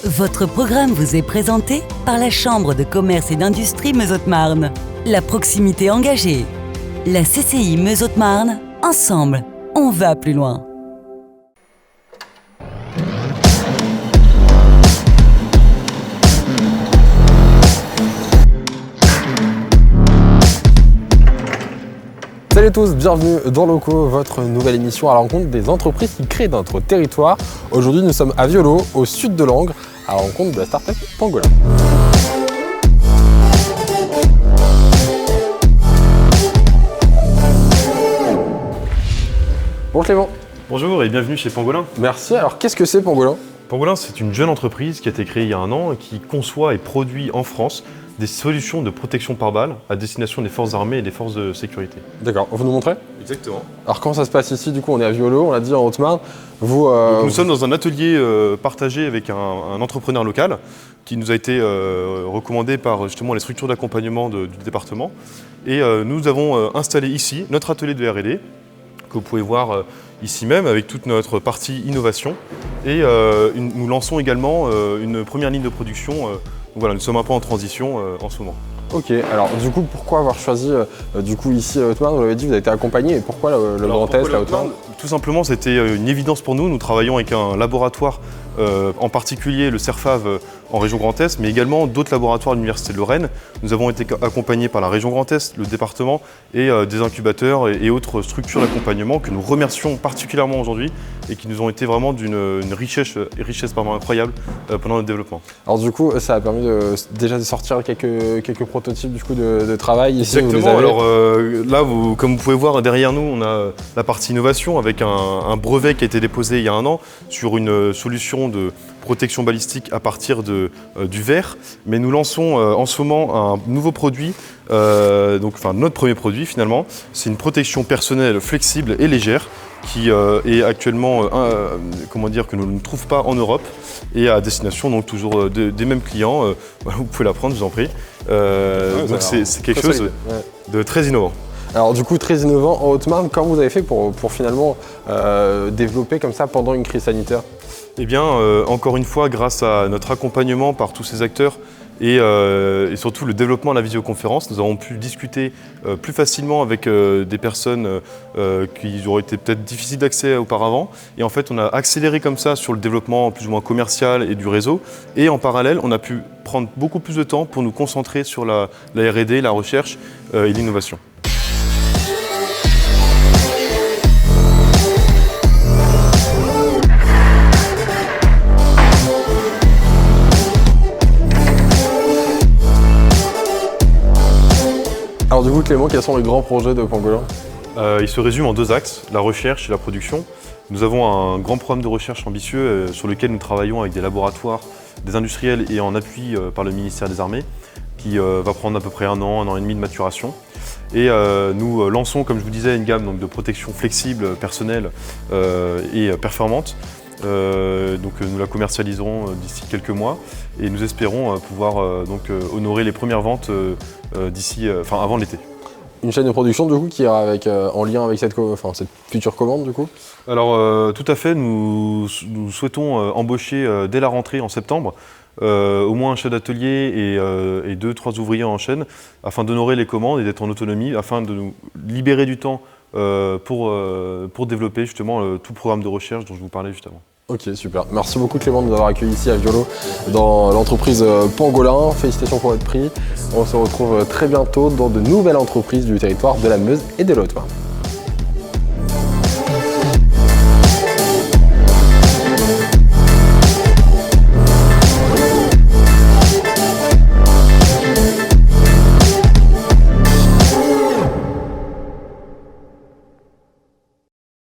Votre programme vous est présenté par la Chambre de commerce et d'industrie Meuse-Haute-Marne. La proximité engagée. La CCI Meuse-Haute-Marne, ensemble, on va plus loin. Salut à tous, bienvenue dans Loco, votre nouvelle émission à la rencontre des entreprises qui créent notre territoire. Aujourd'hui, nous sommes à Violo, au sud de Langres, à la rencontre de la start-up Pangolin. Bonjour Clément. Bonjour et bienvenue chez Pangolin. Merci, alors qu'est-ce que c'est Pangolin ? Pangolin, c'est une jeune entreprise qui a été créée il y a un an et qui conçoit et produit en France des solutions de protection par balle à destination des forces armées et des forces de sécurité. D'accord, vous nous montrez ? Exactement. Alors comment ça se passe ici ? Du coup, on est à Violo, on l'a dit en Haute-Marne. Donc, nous sommes dans un atelier partagé avec un entrepreneur local qui nous a été recommandé par justement les structures d'accompagnement du département. Et nous avons installé ici notre atelier de R&D que vous pouvez voir ici même avec toute notre partie innovation. Et nous lançons également une première ligne de production. Donc voilà, nous sommes un peu en transition en ce moment. Ok, alors du coup, pourquoi avoir choisi ici la Haute-Marne ? Vous l'avez dit, vous avez été accompagné, et pourquoi le Grand Est, la Haute-Marne ? Tout simplement, c'était une évidence pour nous. Nous travaillons avec un laboratoire, en particulier le CERFAV en région Grand Est, mais également d'autres laboratoires de l'Université de Lorraine. Nous avons été accompagnés par la région Grand Est, le département et des incubateurs et autres structures d'accompagnement que nous remercions particulièrement aujourd'hui et qui nous ont été vraiment d'une richesse incroyable pendant notre développement. Alors du coup, ça a permis déjà de sortir quelques prototypes du coup, de travail ici. Exactement, alors là, comme vous pouvez voir derrière nous, on a la partie innovation avec un brevet qui a été déposé il y a un an sur une solution de protection balistique à partir du verre. Mais nous lançons en ce moment un nouveau produit, notre premier produit finalement. C'est une protection personnelle flexible et légère qui est actuellement, que nous ne trouvons pas en Europe et à destination donc toujours des mêmes clients. Vous pouvez la prendre, je vous en prie. Donc c'est quelque chose de très innovant. Alors du coup, très innovant en Haute-Marne, comment vous avez fait pour finalement développer comme ça pendant une crise sanitaire ? Eh bien, encore une fois, grâce à notre accompagnement par tous ces acteurs et surtout le développement de la visioconférence, nous avons pu discuter plus facilement avec des personnes qui auraient été peut-être difficiles d'accès auparavant. Et en fait, on a accéléré comme ça sur le développement plus ou moins commercial et du réseau. Et en parallèle, on a pu prendre beaucoup plus de temps pour nous concentrer sur la R&D, la recherche et l'innovation. Alors du coup Clément, quels sont les grands projets de Pangolin ? Il se résume en deux axes, la recherche et la production. Nous avons un grand programme de recherche ambitieux sur lequel nous travaillons avec des laboratoires, des industriels et en appui par le ministère des Armées, qui va prendre à peu près un an et demi de maturation. Et nous lançons, comme je vous disais, une gamme donc, de protection flexible, personnelle et performante. Nous la commercialiserons d'ici quelques mois et nous espérons pouvoir honorer les premières ventes avant l'été. Une chaîne de production du coup qui ira en lien avec cette future commande du coup ? Alors tout à fait, nous souhaitons embaucher dès la rentrée en septembre au moins un chef d'atelier et 2-3 ouvriers en chaîne afin d'honorer les commandes et d'être en autonomie, afin de nous libérer du temps pour développer justement tout le programme de recherche dont je vous parlais juste avant. Ok, super. Merci beaucoup Clément de nous avoir accueillis ici à Violo dans l'entreprise Pangolin. Félicitations pour votre prix. On se retrouve très bientôt dans de nouvelles entreprises du territoire de la Meuse et de la Haute-Marne.